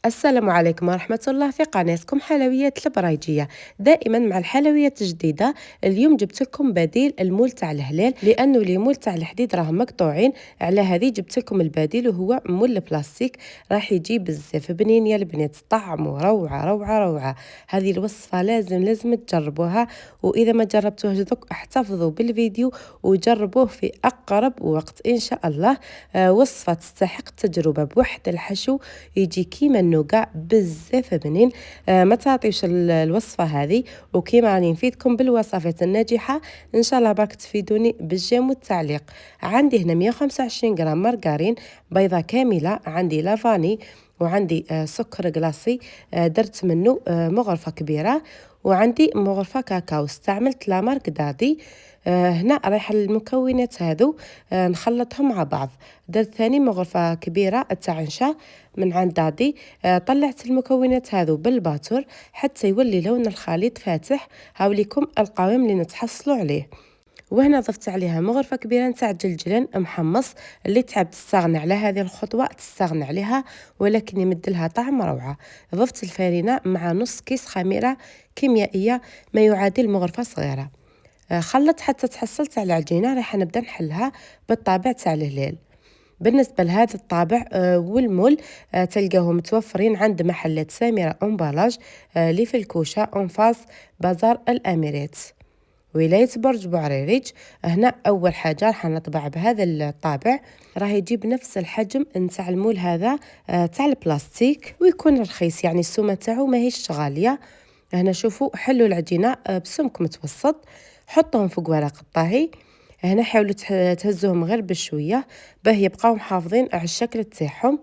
السلام عليكم ورحمة الله في قناتكم حلويات البرايجية. دائما مع الحلويات الجديدة. اليوم جبت لكم بديل المول تاع الهلال، لأنه لي مول تاع الحديد راهم مقطوعين. على هذه جبت لكم البديل وهو مول البلاستيك. راح يجي بزاف بنين يا البنات، طعمه روعة روعة روعة. هذه الوصفة لازم تجربوها، وإذا ما جربتوها دوك احتفظوا بالفيديو وجربوه في أقرب وقت إن شاء الله. وصفة تستحق التجربة، بواحد الحشو يجي كيما النوقع بزاف بنين. ما تعطيوش الوصفة هذه، وكيما راني نفيدكم بالوصفات الناجحة ان شاء الله برك تفيدوني بالجيم والتعليق. عندي هنا 125 غرام مارغرين، بيضة كاملة، عندي لافاني، وعندي سكر كلاصي، درت منه مغرفة كبيرة، وعندي مغرفة كاكاو، استعملت لا مارك دادي. هنا رايح المكونات هذو نخلطهم مع بعض. درت ثاني مغرفة كبيرة تاع نشا من عند دادي. طلعت المكونات هذو بالباتور حتى يولي لون الخليط فاتح. هاوليكم القوام اللي نتحصلوا عليه. وهنا ضفت عليها مغرفة كبيرة نتاع جلجلان محمص. اللي تحب تستغنى على هذه الخطوة تستغنى عليها، ولكن يمدلها طعم روعة. ضفت الفارينة مع نص كيس خميرة كيميائية ما يعادل مغرفة صغيرة. خلط حتى تحصلت على العجينة. راح نبدا نحلها بالطابع تاع الهلال. بالنسبة لهذا الطابع والمول تلقاهم متوفرين عند محلات سامرة أمبالاج، اللي في الكوشة أنفاس بازار الأميرات، ولاية برج بوعريريج. هنا أول حاجة راح نطبع بهذا الطابع، راه يجيب نفس الحجم نتاع المول هذا تاع البلاستيك، ويكون رخيص، يعني السومة تاعو ماهيش غالية. هنا شوفوا، حلوا العجينة بسمك متوسط، حطهم فوق ورق الطهي. هنا حاولوا تهزوهم غير بشويه باه يبقاو محافظين على الشكل تاعهم.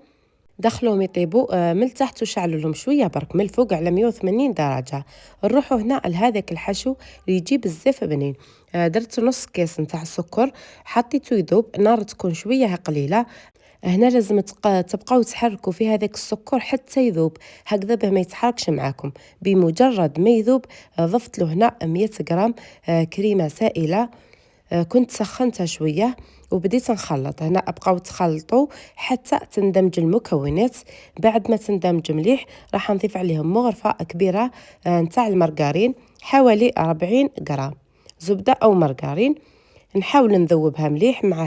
دخلوهم يطيبوا من التحت، وشعلوا لهم شويه برك من الفوق على 180 درجه. نروحوا هنا لهذاك الحشو اللي يجي بزاف بنين. درت نص كيس نتاع السكر، حطيته يذوب، نار تكون شويه قليله. هنا لازم تبقاو تحركوا في هذاك السكر حتى يذوب، هكذا باه ما يتحركش معاكم. بمجرد ما يذوب ضفت له هنا 100 غرام كريمه سائله. كنت سخنتها شويه وبديت نخلط. هنا ابقاو تخلطوا حتى تندمج المكونات. بعد ما تندمج مليح راح نضيف عليهم مغرفه كبيره نتاع المارغرين، حوالي 40 غرام زبده او مارغرين. نحاول نذوبها مليح مع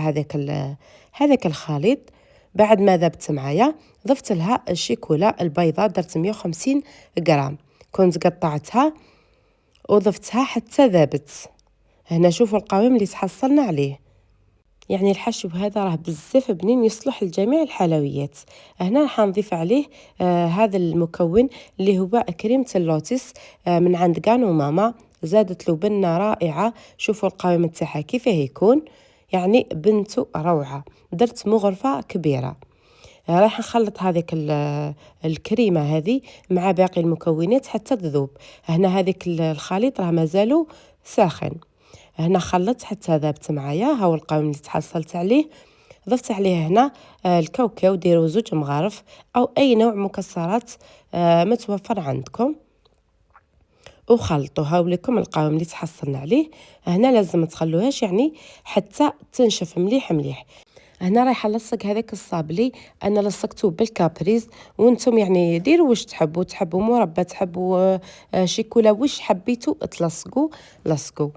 هذاك الخليط. بعد ما ذبت معايا ضفت لها الشيكولا البيضاء، درت 150 غرام، كنت قطعتها وضفتها حتى ذابت. هنا شوفوا القوام اللي تحصلنا عليه، يعني الحشو هذا راه بزاف بنين، يصلح لجميع الحلويات. هنا راح نضيف عليه هذا المكون اللي هو كريمة اللوتس من عند كانو ماما، زادت له بنة رائعة. شوفوا القوام تاعها كيفاه يكون، يعني بنته روعة. درت مغرفة كبيرة. راح نخلط هذيك الكريمة هذه مع باقي المكونات حتى تذوب. هنا هذيك الخليط راه مازالو ساخن. هنا خلطت حتى ذابت معايا. هاو القوام اللي تحصلت عليه. ضفت عليه هنا الكاوكاو، ديروا 2 مغارف او اي نوع مكسرات متوفر عندكم، وخلطوا. هاوليكم القوام اللي تحصلنا عليه. هنا لازم تخلوهاش يعني حتى تنشف مليح مليح. هنا رايحه نلصق هذاك الصابلي، انا لصقته بالكابريز، وانتم يعني ديروا واش تحبوا مربى، تحبوا شيكولا، واش حبيتوا تلصقوا لصقوا.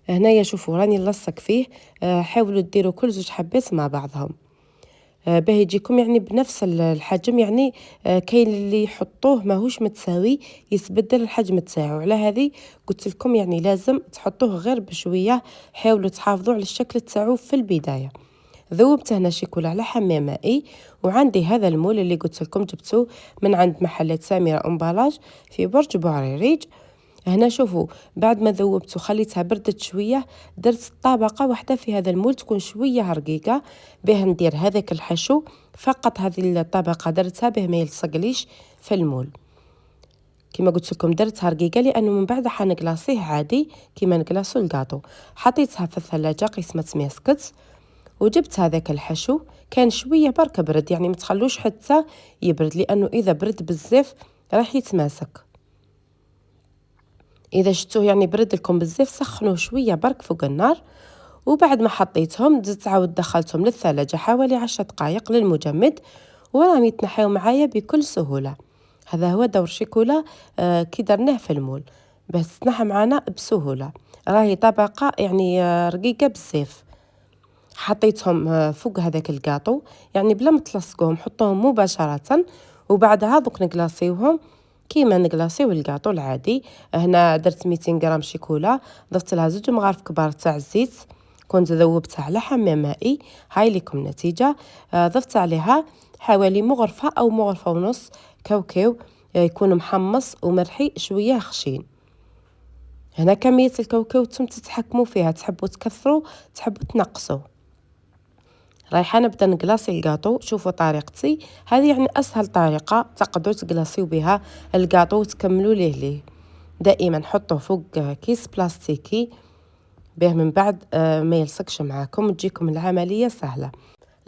هنايا شوفوا راني نلصق فيه. حاولوا ديروا كل 2 حبات مع بعضهم باه يجيكم يعني بنفس الحجم. يعني كاين اللي يحطوه ماهوش متساوي، يتبدل الحجم تاعو. على هذه قلت لكم يعني لازم تحطوه غير بشويه. حاولوا تحافظوا على الشكل تاعو في البدايه. ذوبت هنا شيكولا على حمام مائي، وعندي هذا المول اللي قلت لكم جبته من عند محلات سامرة امبالاج في برج بوعريريج. هنا شوفوا، بعد ما ذوبت وخليتها بردت شويه، درت طبقه واحده في هذا المول تكون شويه رقيقه باه ندير هذاك الحشو. فقط هذه الطبقه درتها باه ما يلصقليش في المول. كما قلت لكم درتها رقيقه لانه من بعد حنقلاصيه عادي كما نقلاصو الكاطو. حطيتها في الثلاجه قسمه مسكت، وجبت هذاك الحشو. كان شويه برك برد، يعني ما تخلوش حتى يبرد، لانه اذا برد بزاف راح يتماسك. اذا شتوه يعني برد لكم بزاف سخنوه شويه برك فوق النار. وبعد ما حطيتهم زدت عاود دخلتهم للثلاجه حوالي 10 دقائق للمجمد، وراهم يتنحيو معايا بكل سهوله. هذا هو دور الشيكولا كي درناه في المول باش تصنع معنا بسهولة. راهي طبقة يعني رقيقة بزاف. حطيتهم فوق هذاك الكاطو يعني بلا ما تلصقوهم، حطوهم مباشرة وبعدها دوك نكلاصيوهم كيما نكلاصيو الكاطو العادي. هنا درت 200 غرام شيكولا، ضفت لها 2 مغارف كبار تاع الزيت، كنت ذوبتها على حمام مائي. هاي لكم النتيجة. ضفت عليها حوالي مغرفة أو مغرفة ونص كاوكاو، يكون محمص ومرحي شوية خشين. هنا كمية الكاوكاو نتوما تتحكموا فيها، تحبوا تكثروا تحبوا تنقصوا. رايحه نبدا نكلاصي الكاطو. شوفوا طريقتي هذه يعني اسهل طريقه تقدروا تكلاصيو بها الكاطو وتكملوا ليه. دائما حطوه فوق كيس بلاستيكي باه من بعد ما يلصقش معاكم وتجيكم العمليه سهله.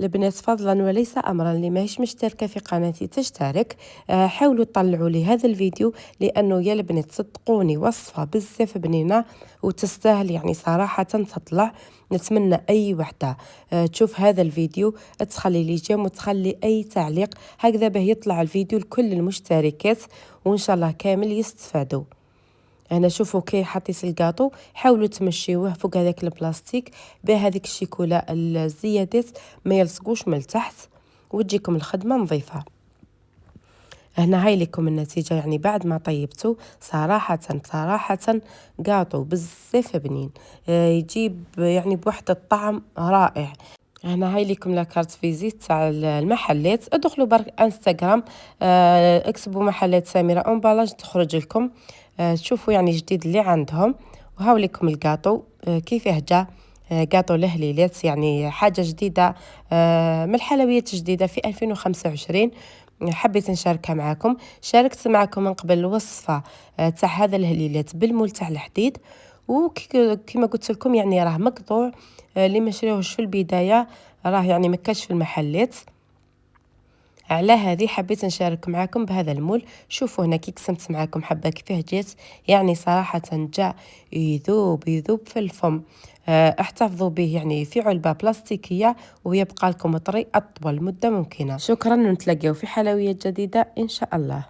البنات فضلا وليس امرا، اللي ماهيش مشتركه في قناتي تشترك. حاولوا تطلعوا لي هذا الفيديو لانه يا البنات صدقوني وصفه بزاف بنينه وتستاهل يعني صراحه تطلع. نتمنى اي وحده تشوف هذا الفيديو تخلي لي جيم وتخلي اي تعليق هكذا باه يطلع الفيديو لكل المشتركات وان شاء الله كامل يستفادوا. هنا شوفوا كي حطيت الكاطو حاولوا تمشيوه فوق هذاك البلاستيك بهذيك الشيكولا الزيادات ما يلصقوش من تحت وتجيكم الخدمه نظيفه. هنا هاي لكم النتيجه يعني بعد ما طيبته. صراحه كاطو بزاف بنين، يجيب يعني بواحد الطعم رائع. هنا هاي لكم لاكارت فيزيت تاع المحلات. ادخلوا برك انستغرام اكتبوا محلات سميرة امبالاج تخرج لكم. تشوفوا يعني جديد اللي عندهم. وهاو لكم الكاطو كيفاه جا. كاطو لهليلات يعني حاجة جديدة من الحلويات الجديدة في 2025. حبيت نشاركها معكم. شاركت معكم من قبل الوصفة تاع هذا الهليلات بالمول تاع الحديد، وكما قلت لكم يعني راه مقطوع. اللي ما شريوهش في البداية راه يعني مكاش في المحلات. على هذه حبيت نشارك معكم بهذا المول. شوفوا هنا كي قسمت معكم حبه كيفاه جات يعني صراحه جاء يذوب في الفم. احتفظوا به يعني في علبه بلاستيكيه ويبقى لكم طري اطول مده ممكنه. شكرا، ونتلاقاو في حلويات جديده ان شاء الله.